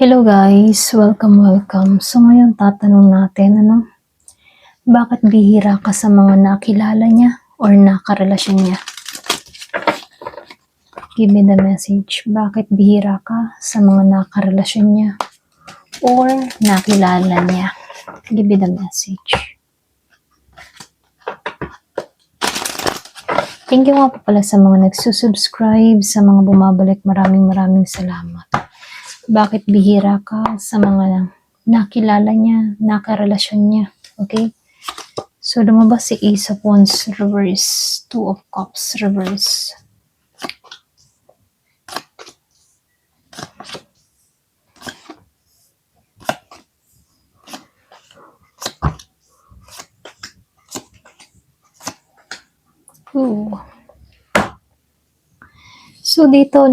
Hello guys, welcome. So ngayon tatanong natin bakit bihira ka sa mga nakilala niya or nakarelasyon niya? Give me the message. Bakit bihira ka sa mga nakarelasyon niya or nakilala niya? Give me the message. Thank you nga po pala sa mga nagsusubscribe, sa mga bumabalik. Maraming salamat. Bakit bihira ka sa mga nakilala niya, nakarelasyon niya? Okay? So, lumabas si Ace of Wands reverse, Two of Cups reverse. Ooh. So, dito,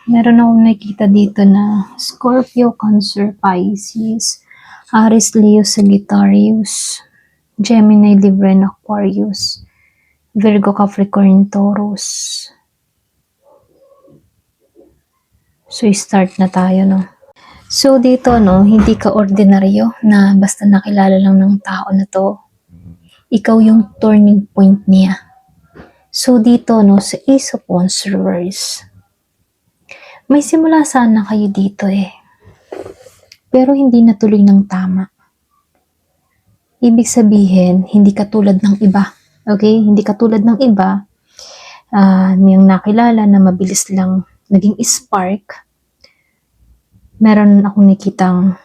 meron akong nakita dito na Scorpio, Cancer, Pisces, Aries, Leo, Sagittarius, Gemini, Libra, and Aquarius, Virgo, Capricorn, Taurus. So, start na tayo, So, dito, hindi ka ordinaryo na basta nakilala lang ng tao na to. Ikaw yung turning point niya. So, dito, sa Ace of Wands reverse, may simula sana kayo dito pero hindi natuloy ng tama. Ibig sabihin, hindi katulad ng iba. Okay? Hindi katulad ng iba, yung nakilala na mabilis lang naging spark. Meron akong nakitang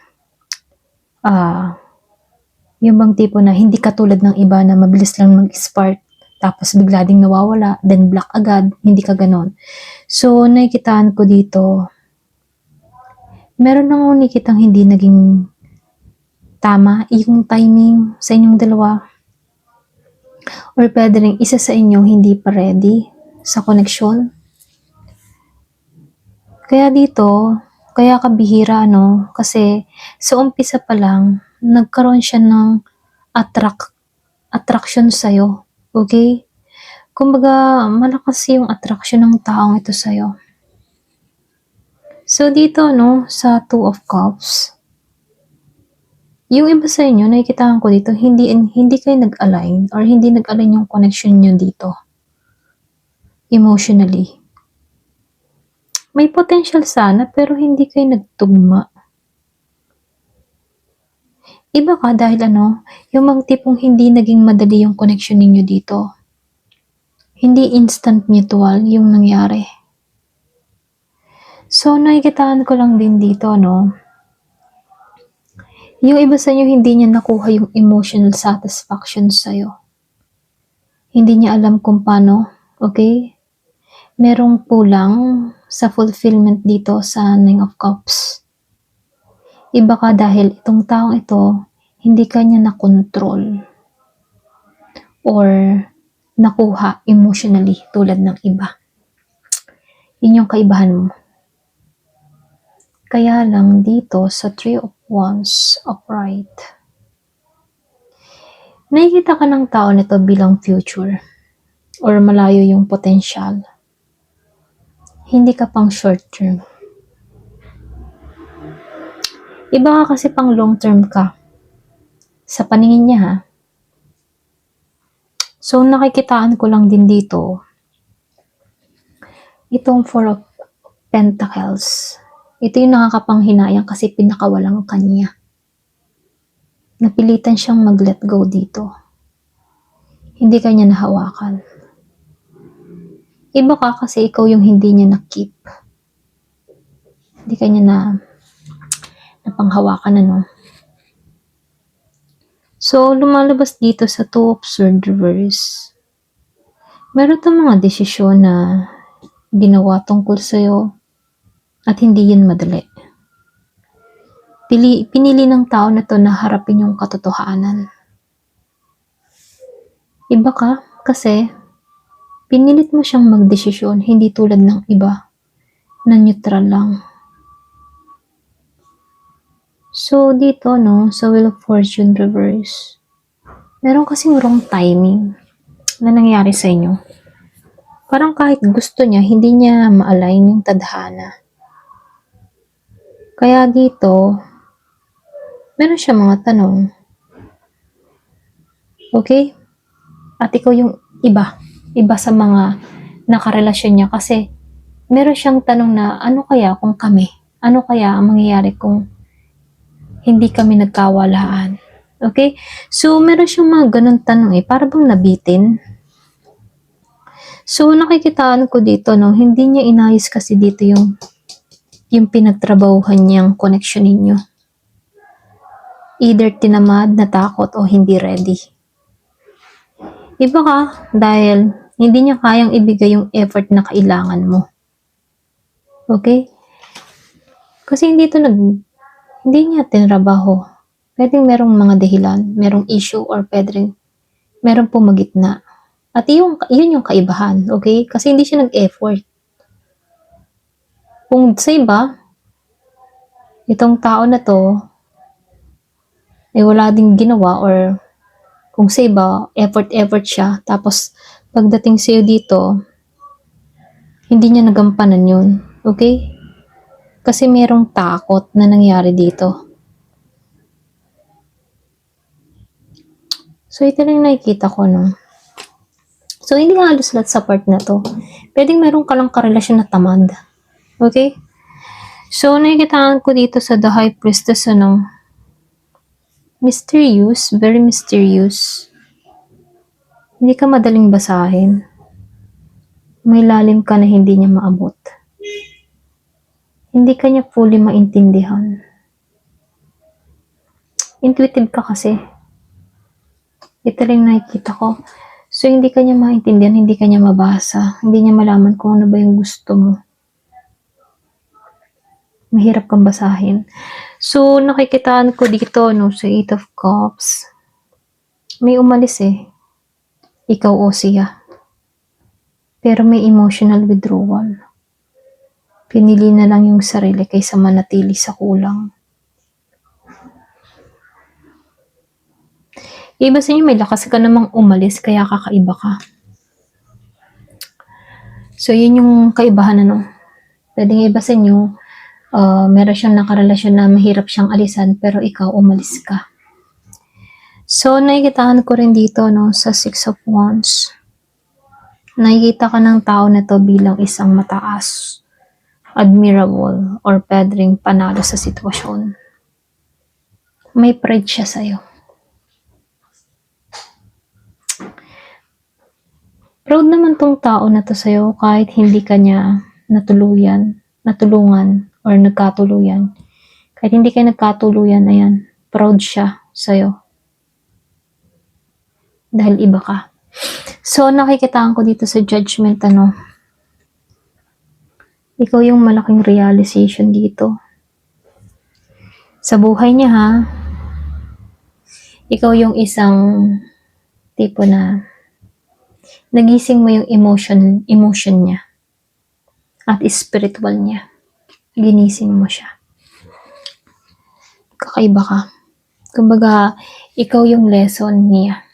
yung bang tipo na hindi katulad ng iba na mabilis lang mag-spark tapos bigla ding nawawala, then black agad, hindi ka ganon. So, nakikitaan ko dito, meron akong nakitang hindi naging tama yung timing sa inyong dalawa. Or pwede rin isa sa inyo hindi pa ready sa connection. Kaya dito, kaya kabihira, kasi sa umpisa pa lang, nagkaroon siya ng attraction sa'yo. Okay? Kumbaga, malakas yung attraction ng taong ito sa'yo. So, dito, sa Two of Cups, yung iba sa inyo, nakikitaan ko dito, hindi kayo nag-align or hindi nag-align yung connection nyo dito. Emotionally. May potential sana, pero hindi kayo nagtugma. Iba ka dahil yung mga tipong hindi naging madali yung connection ninyo dito. Hindi instant mutual yung nangyari. So, nakikitaan ko lang din dito, yung iba sa inyo, hindi niya nakuha yung emotional satisfaction sa'yo. Hindi niya alam kung paano, okay? Merong kulang sa fulfillment dito sa Nine of Cups. Iba ka dahil itong taong ito, hindi ka niya na-control or nakuha emotionally tulad ng iba. Yun yung kaibahan mo. Kaya lang dito sa Three of Wands upright, nakikita ka ng tao nito bilang future or malayo yung potential. Hindi ka pang short term. Iba ka kasi pang long term ka. Sa paningin niya, ha? So, nakikitaan ko lang din dito, itong Four of Pentacles. Ito yung nakakapanghinayang kasi pinakawalang kanya. Napilitan siyang mag-let go dito. Hindi kanya nahawakan. Iba ka kasi ikaw yung hindi niya na-keep. Hindi kanya napanghawakan, So, lumalabas dito sa Two of Swords reverse. Meron itong mga desisyon na ginawa tungkol sa'yo at hindi yun madali. Pinili ng tao na to na harapin yung katotohanan. Iba ka kasi pinilit mo siyang magdesisyon, hindi tulad ng iba na neutral lang. So, dito, sa Wheel of Fortune reverse, meron kasing wrong timing na nangyari sa inyo. Parang kahit gusto niya, hindi niya ma-align yung tadhana. Kaya dito, meron siya mga tanong. Okay? At ikaw yung iba sa mga nakarelasyon niya kasi meron siyang tanong na ano kaya kung kami? Ano kaya ang mangyayari kung hindi kami nagkawalaan? Okay? So, meron siyang mga ganun tanong para bang nabitin. So, nakikitaan ko dito, no, hindi niya inayos kasi dito yung pinagtrabahuhan niyang connection ninyo. Either tinamad, natakot, o hindi ready. Iba ka dahil hindi niya kayang ibigay yung effort na kailangan mo. Okay? Kasi hindi niya tinrabaho. Pwedeng merong mga dahilan, merong issue, or pwedeng merong pumagitna. At yun yung kaibahan, okay? Kasi hindi siya nag-effort. Kung sa iba, itong tao na to, wala ding ginawa, or kung sa iba, effort siya, tapos pagdating sa'yo dito, hindi niya nagampanan yun, okay? Kasi merong takot na nangyari dito. So, ito lang nakikita ko, no? So, hindi halos lahat sa part na to. Pwedeng meron ka lang karelasyon na tamad. Okay? So, nakikitaan ko dito sa The High Priestess, mysterious, very mysterious. Hindi ka madaling basahin. May lalim ka na hindi niya maabot. Hindi ka niya fully maintindihan. Intuitive ka kasi. Ito lang nakikita ko. So, hindi ka niya maintindihan, hindi ka niya mabasa. Hindi niya malaman kung ano ba yung gusto mo. Mahirap kang basahin. So, nakikitaan ko dito, no, sa 8 of Cups. May umalis Ikaw o siya. Pero may emotional withdrawal. Pinili na lang yung sarili kaysa manatili sa kulang. Iba sa inyo, may lakas ka namang umalis, kaya kakaiba ka. So, yun yung kaibahan, Pwedeng iba sa inyo, meron siyang nakarelasyon na mahirap siyang alisan, pero ikaw umalis ka. So, nakikitaan ko rin dito, sa 6 of Wands. Nakikita ka ng tao na to bilang isang mataas, admirable, or pwedeng panalo sa sitwasyon. May pride siya sa'yo. Proud naman tong tao na to sa'yo kahit hindi ka niya natulungan, or nagkatuluyan. Kahit hindi kayo nagkatuluyan, ayan, proud siya sa'yo. Dahil iba ka. So, nakikitaan ko dito sa judgment, ikaw yung malaking realization dito. Sa buhay niya, ha? Ikaw yung isang tipo na nagising mo yung emotion niya. At spiritual niya. Ginising mo siya. Kakaiba ka. Kumbaga, ikaw yung lesson niya.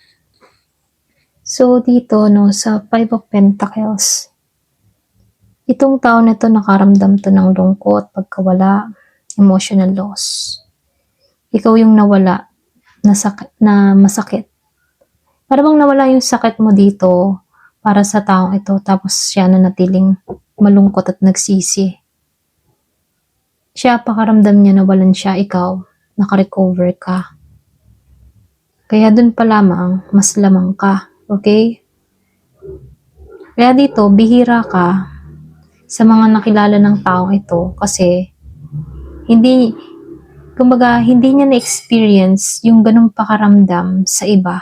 So, dito, sa 5 of Pentacles, itong tao na to nakaramdam to ng lungkot, pagkawala, emotional loss. Ikaw yung nawala, na masakit. Para bang nawala yung sakit mo dito para sa taong ito, tapos siya na natiling malungkot at nagsisi. Siya, pakaramdam niya nawalan siya, ikaw, nakarecover ka. Kaya dun pa lamang, mas lamang ka. Okay? Kaya dito, bihira ka sa mga nakilala ng taong ito kasi hindi niya na-experience yung ganung pakaramdam sa iba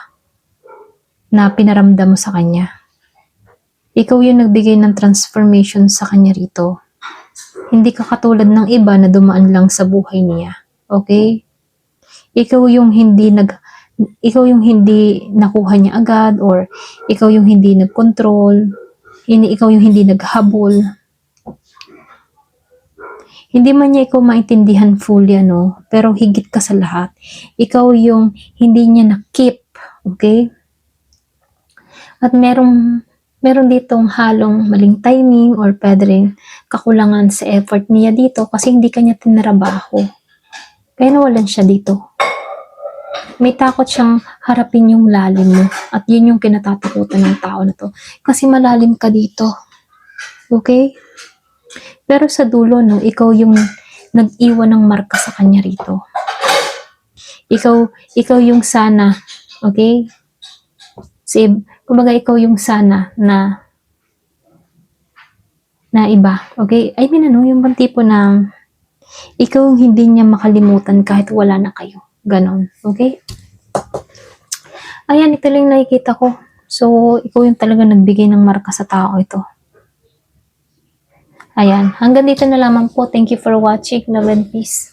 na pinaramdam mo sa kanya. Ikaw yung nagbigay ng transformation sa kanya rito. Hindi ka katulad ng iba na dumaan lang sa buhay niya. Okay? Ikaw yung hindi nakuha niya agad, or ikaw yung hindi nagkontrol, ikaw yung hindi naghabol. Hindi man niya ikaw maintindihan fully, pero higit ka sa lahat. Ikaw yung hindi niya na-keep, okay? At merong meron ditong halong maling timing or pwede rin kakulangan sa effort niya dito kasi hindi kanya tinrabaho. Kaya nawalan siya dito. May takot siyang harapin yung lalim mo at yun yung kinatatakutan ng tao na to. Kasi malalim ka dito. Okay? Pero sa dulo, no, ikaw yung nag-iwan ng marka sa kanya rito. Ikaw yung sana, okay? Kumbaga ikaw yung sana na iba, okay? I mean, yung bang tipo na ikaw yung hindi niya makalimutan kahit wala na kayo. Ganon, okay? Ayan, ito lang nakikita ko. So, ikaw yung talaga nagbigay ng marka sa tao ito. Ayan, hanggang dito na lamang po. Thank you for watching. Love and peace.